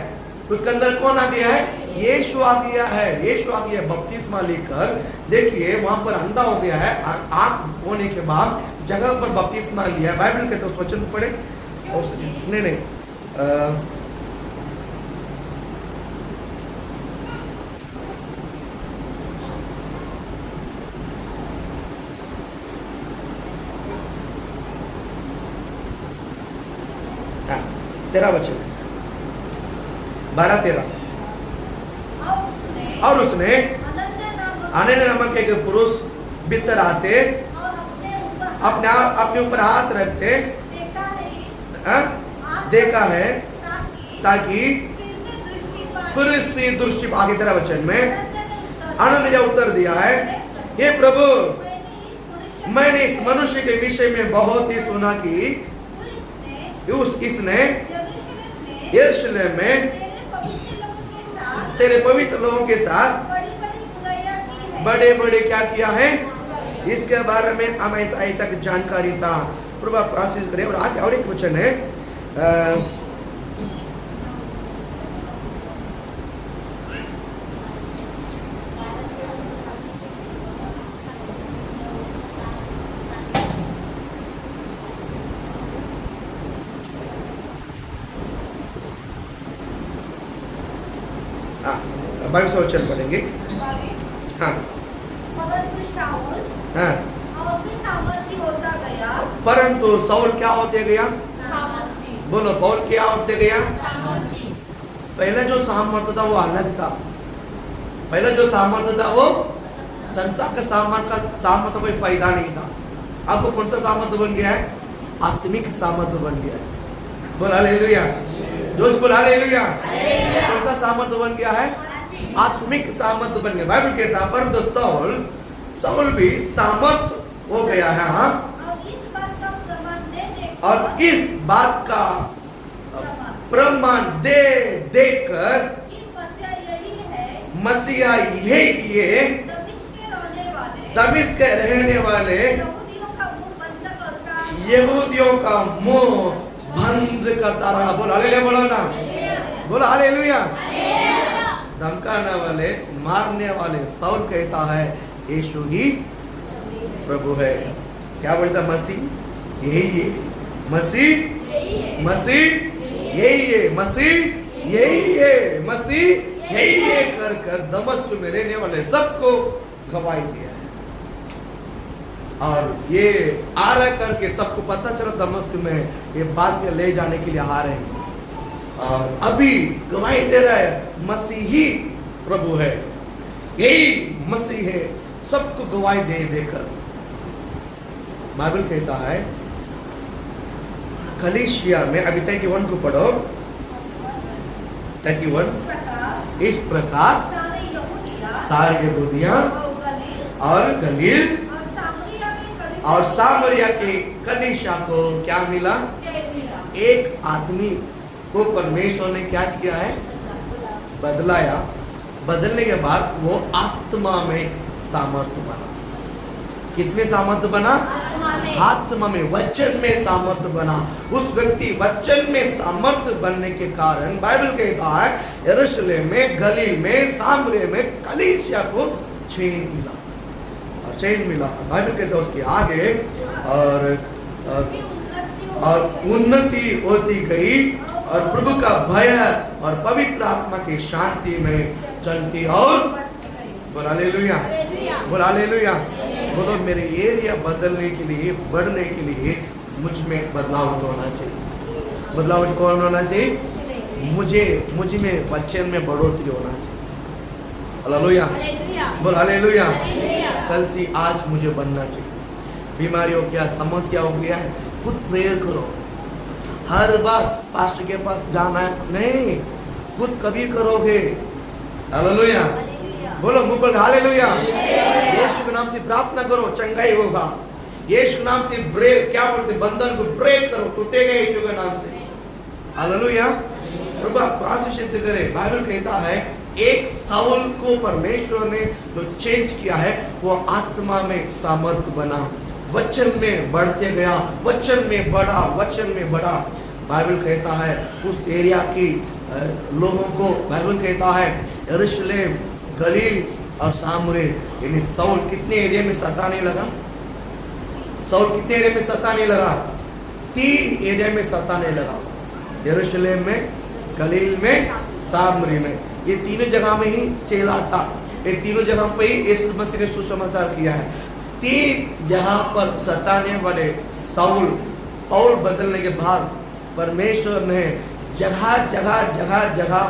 उसके अंदर कौन आ गया है? यीशु आ गया है। यीशु आ गया है बपतिस्मा लेकर। देखिए वहां पर अंधा हो गया है, आंख होने के बाद जगह पर बपतिस्मा लिया। बाइबल कहते हैं, उस वचन को पढ़े। नहीं तेरा वचन 12-13। और उसने अनन्य नामक एक पुरुष भीतर आते अपने ऊपर हाथ रखते देखा है ताकि फिर से दृष्टि। आगे तेरा वचन में अनन्य ने उत्तर दिया है, हे प्रभु, मैंने इस मनुष्य के विषय में बहुत ही सुना कि इसने यरूशलेम में तेरे पवित्र लोगों के साथ बड़े बड़े क्या किया है? इसके बारे में हम ऐसा जानकारी था। प्रभु आप आशीष करें। और आगे और एक वचन है, बाईस वचन पढ़ेंगे। हाँ हाँ, परंतु साउल क्या होते गया? बोलो, पौल क्या होते गया? पहले जो सामर्थ्य था वो अलग था। पहले जो सामर्थ्य था वो संसार का सामर्थ्य कोई फायदा नहीं था। अब वो कौन सा सामर्थ्य बन गया है? आत्मिक सामर्थ्य बन गया है। बोल हालेलुया, जोश बोल हालेलुया। कौन सा सामर्थ्य बन गया है? आत्मिक सामर्थ्य बन गया। बाइबल कहता है परंतु साउल भी सामर्थ हो गया है। हाँ, और इस बात का प्रमाण दे देकर मसीहा यही है, दमिश्क के रहने वाले यहूदियों का मुंह बंद करता रहा। बोल हालेलुया, बोलो ना, बोलो हालेलुया। धमकाने वाले, मारने वाले साउल कहता है यीशु ही प्रभु है। क्या बोलता? मसीह यही है, मसीह मसीह यही है, मसीह यही है, मसीह यही है कर कर दमिश्क में रहने वाले सबको गवाही दिया है। और ये आ रहा करके सबको पता चला दमिश्क में ये बात में ले जाने के लिए आ रहे हैं। और अभी गवाही दे रहा है मसीह ही प्रभु है, यही मसीह है, सबको गवाही दे देकर। बाइबल कहता है कलीसिया में, अभी 31 को पढ़ो, 31। इस प्रकार सारे यहूदिया और गलील और सामरिया के कलीसिया को क्या मिला? एक आदमी को परमेश्वर ने क्या किया है? बदलाया। बदलने के बाद वो आत्मा में सामर्थ्य बना। किसमें सामर्थ्य बना? आत्मा में, वचन में सामर्थ्य बना। उस व्यक्ति वचन में सामर्थ्य बनने के कारण बाइबल कहता है यरूशलेम में, गलील में, सामरिया में कलीसिया को चैन मिला। और चैन मिला, बाइबल कहता है उसके आगे और उन्नति होती गई और प्रभु का भय और पवित्र आत्मा की शांति में चलती और बोल हालेलुया, बोल हालेलुया। बोलो मेरे एरिया बदलने के लिए, बढ़ने के लिए मुझ में बदलाव होना चाहिए। बदलाव कौन होना चाहिए? मुझ में वचन में बढ़ोतरी होना चाहिए। हालेलुया, बोल हालेलुया। कल से आज मुझे बनना चाहिए। बीमारी हो गया, समस्या हो गया है, खुद प्रेयर करो। हर बार पास्टर के पास जाना है नहीं, खुद कभी करोगे। हालेलुया, बोलो मुंह पर हालेलुया। यीशु के नाम से प्रार्थना करो, चंगाई होगा। यीशु के नाम से ब्रेक, क्या बोलते, बंधन को ब्रेक करो, टूटेगा यीशु के नाम से। हालेलुया, प्रभु आपको आशीषित करे। बाइबल कहता है एक साउल को परमेश्वर ने जो चेंज किया है वो आत्मा में सामर्थ बना, वचन में बढ़ते गया, वचन में बढ़ा, वचन में बढ़ा। बाइबल कहता है उस एरिया की लोगों को, बाइबल कहता है यरूशलेम, गलील और सामरे, यानी साउल कितने एरिया में सताने लगा? साउल कितने एरिया में सताने लगा? 3 एरिया में सताने लगा, यरूशलेम में, गलील में, सामरी में। ये तीनों जगह में ही चेला था, ये तीनों जगह पे ही यीशु मसीह ने सुसमाचार किया है। 3 जगह पर सताने वाले साउल, पौल बदलने के बाद परमेश्वर ने जगह जगह जगह जगह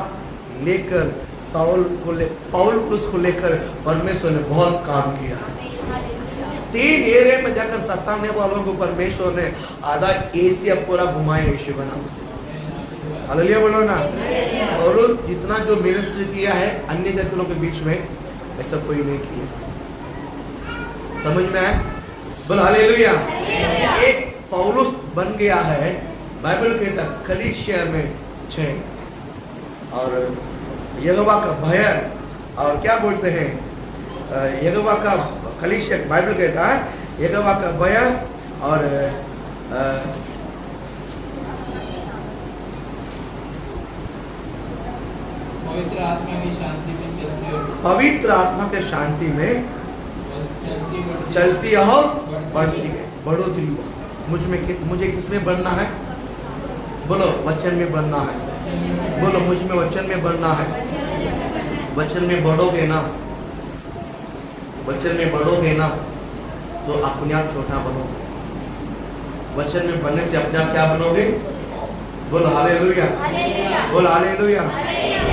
लेकर साउल को पौल को लेकर परमेश्वर ने बहुत काम किया है। 3 एरिया में जाकर सताने वालों को परमेश्वर ने आधा एशिया पूरा घुमाया यीशु के नाम से। हालेलुया बोलो ना। और जितना जो मिनिस्ट्री किया है अन्य जातियों के बीच में, ऐसा कोई नहीं किया। समझ में आया? बोलो हालेलुया। एक पौलुस बन गया है, बाइबल कहता कलीसिया में 6, और यहोवा का भय, और क्या बोलते हैं, यहोवा का कलीसिया, बाइबल कहता है यहोवा का भय और पवित्र आत्मा की शांति में चलते हो, पवित्र आत्मा के शांति में चलती हो, बढ़ती है, बढ़ोतरी हो। मुझे किसमें बढ़ना है? बोलो वचन में बढ़ना है। बोलो मुझ में वचन में बढ़ना है। वचन में बढ़ोगे ना, वचन में बढ़ोगे ना तो अपने आप छोटा बनोगे। वचन में बढ़ने से अपने आप क्या बनोगे? बोलो हालेलुया, बोलो हालेलुया।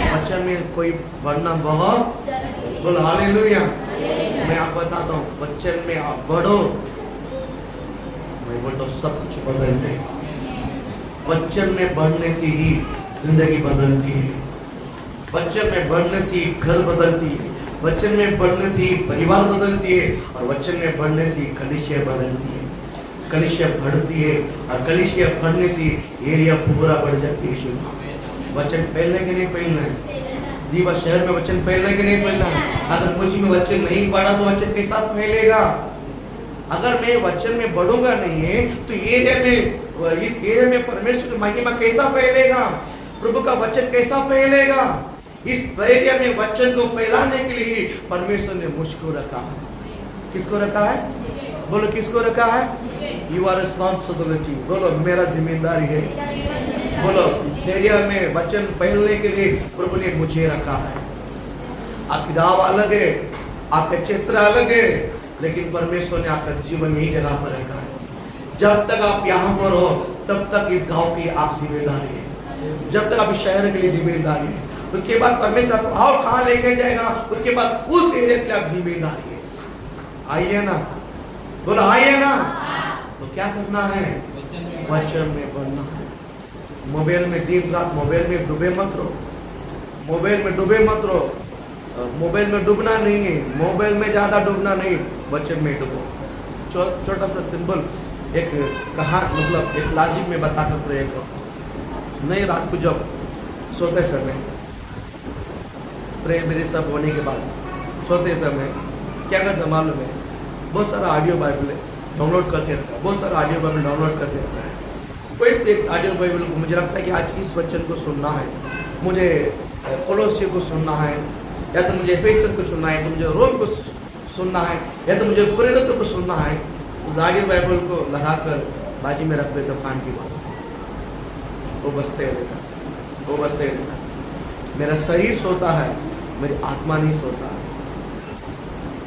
वचन में कोई बढ़ना बहुत, बोलो हालेलुया। मैं आपको बताता हूँ, वचन में आप बढ़ो, मैं बोलता हूँ सब कुछ बदल जाएगा। वचन में बढ़ने से ही जिंदगी बदलती है, वचन में बढ़ने से ही घर बदलती है, वचन में बढ़ने से ही परिवार बदलती है, और वचन में बढ़ने से ही कलीसिया बदलती है, कलीसिया बढ़ती है, और कलीसिया बढ़ने से एरिया पूरा बढ़ जाती है। वचन फैलने के नहीं फैलना है, दीवा शहर में वचन फैलने के नहीं फैलना है। अगर मुझ में वचन नहीं बढ़ा तो वचन कैसा फैलेगा? अगर मैं वचन में बढ़ूंगा नहीं है तो एरिया में, इस एरिया में परमेश्वर की महिमा कैसा फैलेगा? प्रभु का वचन कैसा फैलेगा? इस एरिया में वचन को फैलाने के लिए परमेश्वर ने मुझको रखा है। किसको रखा है? बोलो किसको रखा है? You our responsibility. बोलो मेरा जिम्मेदारी है। बोलो इस एरिया में वचन फैलने के लिए प्रभु ने मुझे रखा है। आपकी गाँव अलग है, आपका क्षेत्र अलग है, लेकिन परमेश्वर ने आपका जीवन यही जगह पर रखा है। जब तक आप यहाँ पर हो तब तक इस गांव की आप जिम्मेदारी है, जब तक आप इस शहर के लिए जिम्मेदारी है। उसके बाद परमेश्वर आपको और कहाँ लेके जाएगा, उसके बाद उस एरिया के लिए आप जिम्मेदारी है। आइए ना, बोलो आइए ना। तो क्या करना है? वचन में बढ़ना है। मोबाइल में दिन रात मोबाइल में डूबे मत रहो, मोबाइल में डूबे मत रहो। मोबाइल में डूबना नहीं है, मोबाइल में ज्यादा डूबना नहीं, वचन में डूबो। छोटा सा सिंबल एक कहा, मतलब एक लॉजिक में बताकर प्रयोग करता। नहीं, रात को जब सोते समय प्रे मेरे सब होने के बाद सोते समय क्या करता मालूम है? बहुत सारा ऑडियो बाइबल डाउनलोड करके रखा, बहुत सारा ऑडियो बाइबल डाउनलोड करके रखा है। कोई एक ऑडियो बाइबल को मुझे लगता है कि आज इस वचन को सुनना है, मुझे कोलोसियों को सुनना है, या तो मुझे एफेसियन को सुनना है, तो मुझे रोम को सुनना है, या तो मुझे प्रेरितों को सुनना है। उस ऑडियो बाइबल को लगाकर बाजी में रख देता कान की पास, वो बजते रहता, वो बजते रहता। मेरा शरीर सोता है, मेरी आत्मा नहीं सोता है।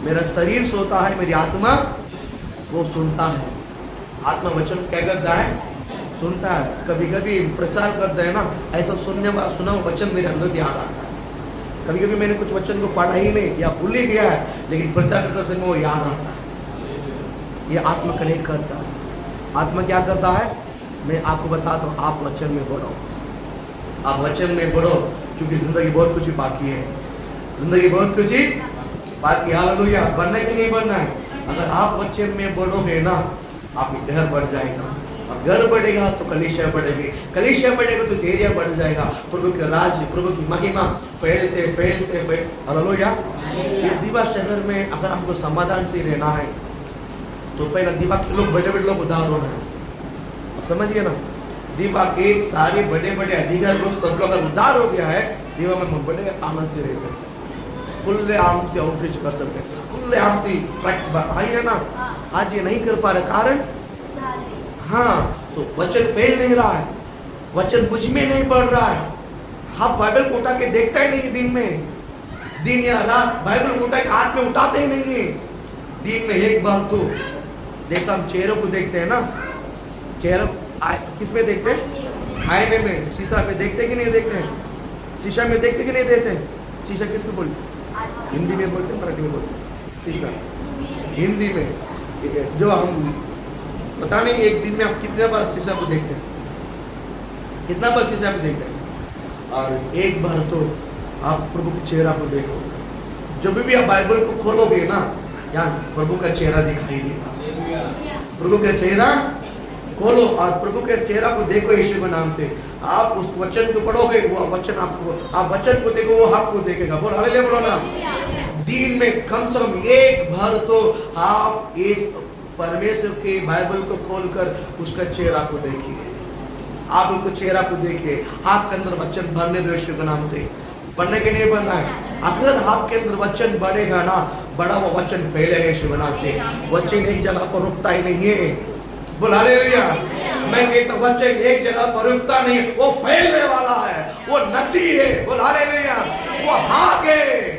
मेरा शरीर सोता है, मेरी आत्मा वो सुनता है। आत्मा वचन क्या करता है? सुनता है। कभी कभी प्रचार करते हैं ना, ऐसा सुना वचन मेरे अंदर से याद आता है। कभी कभी मैंने कुछ वचन को पढ़ा ही नहीं या भूल ही गया है, लेकिन प्रचार करते समय वो याद आता है। ये आत्मा कनेक्ट करता है। आत्मा क्या करता है, मैं आपको बताता हूँ, आप वचन में बढ़ो, आप वचन में बढ़ो, क्योंकि जिंदगी बहुत कुछ ही बाकी है, जिंदगी बहुत कुछ ही बाकी। हालेलुया। बढ़ना कि नहीं बढ़ना है? अगर आप वचन में बढ़ोगे ना, आपके घर बढ़ जाएगा, और घर बढ़ेगा तो कलीसिया बढ़ेगी, कलीसिया बढ़ेगा तो इस एरिया बढ़ जाएगा, प्रभु के राज्य, प्रभु की महिमा फैलते फैलते हालेलुया। इस दीवा शहर में अगर हमको समाधान से रहना है तो पहले दीवा के लोग, बड़े बड़े लोग उधार होना है। अब समझिए ना, दीवा के सारे बड़े बड़े अधिकारी लोग, सब लोग अगर उधार हो गया है, दीवा में हम बड़े आनंद से रह सकते हैं, खुले आम से आउटरीच कर सकते हैं, खुले आम से ट्रैक्स है ना। आज ये नहीं कर पा रहे, कारण हाँ, तो वचन फैल नहीं रहा है, वचन मुझ में नहीं बढ़ रहा है। आप बाइबल को उठा के देखता ही नहीं, दिन में, दिन या रात बाइबल को उठा के हाथ में उठाते ही नहीं है। दिन में एक बार तो, जैसा हम चेहरों को देखते हैं ना, चेहरा किस में देखते हैं? आईने में, शीशा में देखते कि नहीं देखते हैं? शीशा में देखते कि नहीं देखते हैं? शीशा किसको बोलते? हिंदी में बोलते हैं, मराठी में बोलते हैं? शीशा हिंदी में। जो हम पता नहीं एक दिन में आप कितने बार शीशा को देखते हैं, कितना बार शीशा में देखते हैं? और एक बार तो आप प्रभु के चेहरा को देखो। जब भी आप बाइबल को खोलोगे ना, यहाँ प्रभु का चेहरा दिखाई देगा। प्रभु का चेहरा खोलो और प्रभु के चेहरा को देखो यीशु के नाम से। आप उस वचन को पढ़ोगे, वो वचन आपको, आप वचन को देखो, वो आपको देखेगा। बोल हालेलुया, बोलो ना। दिन में कम से कम एक बार तो आप इस परमेश्वर के बाइबल को खोलकर उसका चेहरा को देखिए, आप उनको चेहरा को देखिए। आपके अंदर वचन भरने दो यीशु के नाम से। बढ़ने के नहीं बढ़ना है। अगर आपके अंदर वचन बढ़ेगा ना, बड़ा वो वचन फैलेगा यीशु के नाम से। वचन एक जगह पर रुकता ही नहीं है। बोल हालेलुया। मैं कहता हूं वचन एक जगह पर रुकता नहीं, वो फैलने वाला है, वो नदी है। बोल हालेलुया। वो हाग है,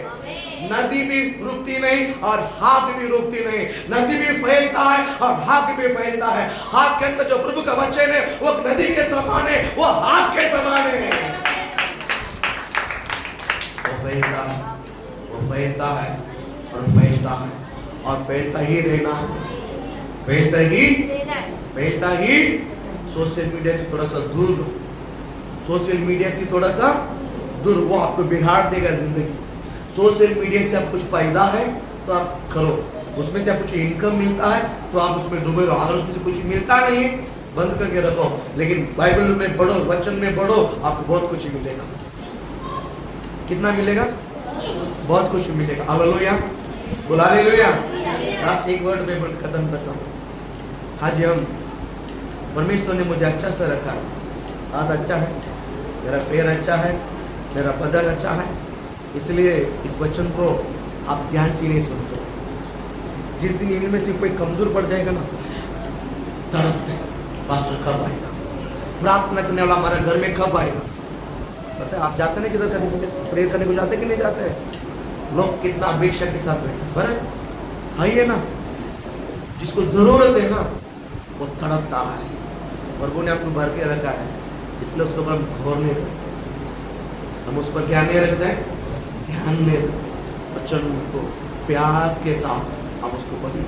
नदी भी रुकती नहीं और हाग भी रुकती नहीं। नदी भी फैलता है और हाग भी फैलता है। हाग के अंदर जो प्रभु का वचन है वो नदी के समान है, वो हाग के समान है। वो फैलता है, वो फैलता है और फैलता है और फैलता ही रहना, फैलता ही। सोशल मीडिया से थोड़ा सा दूर रहो, सोशल मीडिया से थोड़ा सा दूर, वो आपको बिगाड़ देगा जिंदगी। सोशल मीडिया से आप कुछ फायदा है तो आप करो, उसमें से आप कुछ इनकम मिलता है तो आप उसमें डूबे रहो। अगर उसमें से कुछ मिलता नहीं है, बंद करके रखो। लेकिन बाइबल में पढ़ो, वचन में पढ़ो, आपको बहुत कुछ मिलेगा। कितना मिलेगा? बहुत कुछ मिलेगा। हालेलुया, बोल हालेलुया। लास्ट एक वर्ड में मैं खत्म करता हूँ। आज हम, परमेश्वर ने मुझे अच्छा सा रखा है, हाथ अच्छा है, मेरा पैर अच्छा है, मेरा बदन अच्छा है, इसलिए इस वचन को आप ध्यान से नहीं सुनते। जिस दिन इनमें से कोई कमजोर पड़ जाएगा ना, तड़पते पास्टर कब आएगा, प्रार्थना करने वाला हमारा घर में कब आएगा। पता है आप जाते नहीं किधर करने के लिए, प्रेयर करने को जाते कि नहीं जाते? लोग कितना अपेक्षा के साथ बैठे, पर है ना, जिसको जरूरत है ना वो तड़पता है। प्रभु ने आपको भर के रखा है, इसलिए उसके ऊपर हम घोर नहीं करते। हम उस पर क्या नहीं रखते हैं? ध्यान में वचन को प्यास के साथ आप उसको पढ़िए।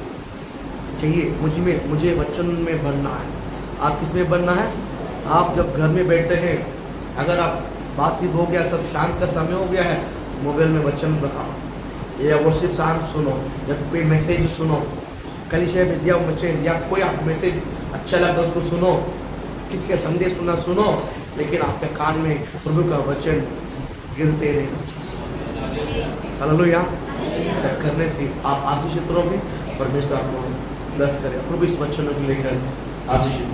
चाहिए मुझे वचन में बढ़ना है। आप किस में बढ़ना है? आप जब घर में बैठते हैं, अगर आप बातचीत हो गया, सब शांत का समय हो गया है, मोबाइल में वचन रखाओ, या वर्शिप सॉन्ग सुनो, या तो कोई मैसेज सुनो, कलीसिया में दिया मैसेज, या कोई आप मैसेज अच्छा लगता है उसको सुनो, किसी का संदेश सुनो, लेकिन आपके कान में प्रभु का वचन गिरते रहना चाहिए। हालेलुया। ऐसा करने से आप आशीषित रहोगे, परमेश्वर आपको ब्लेस करेगा। प्रभु इस वचन को लेकर आशीषित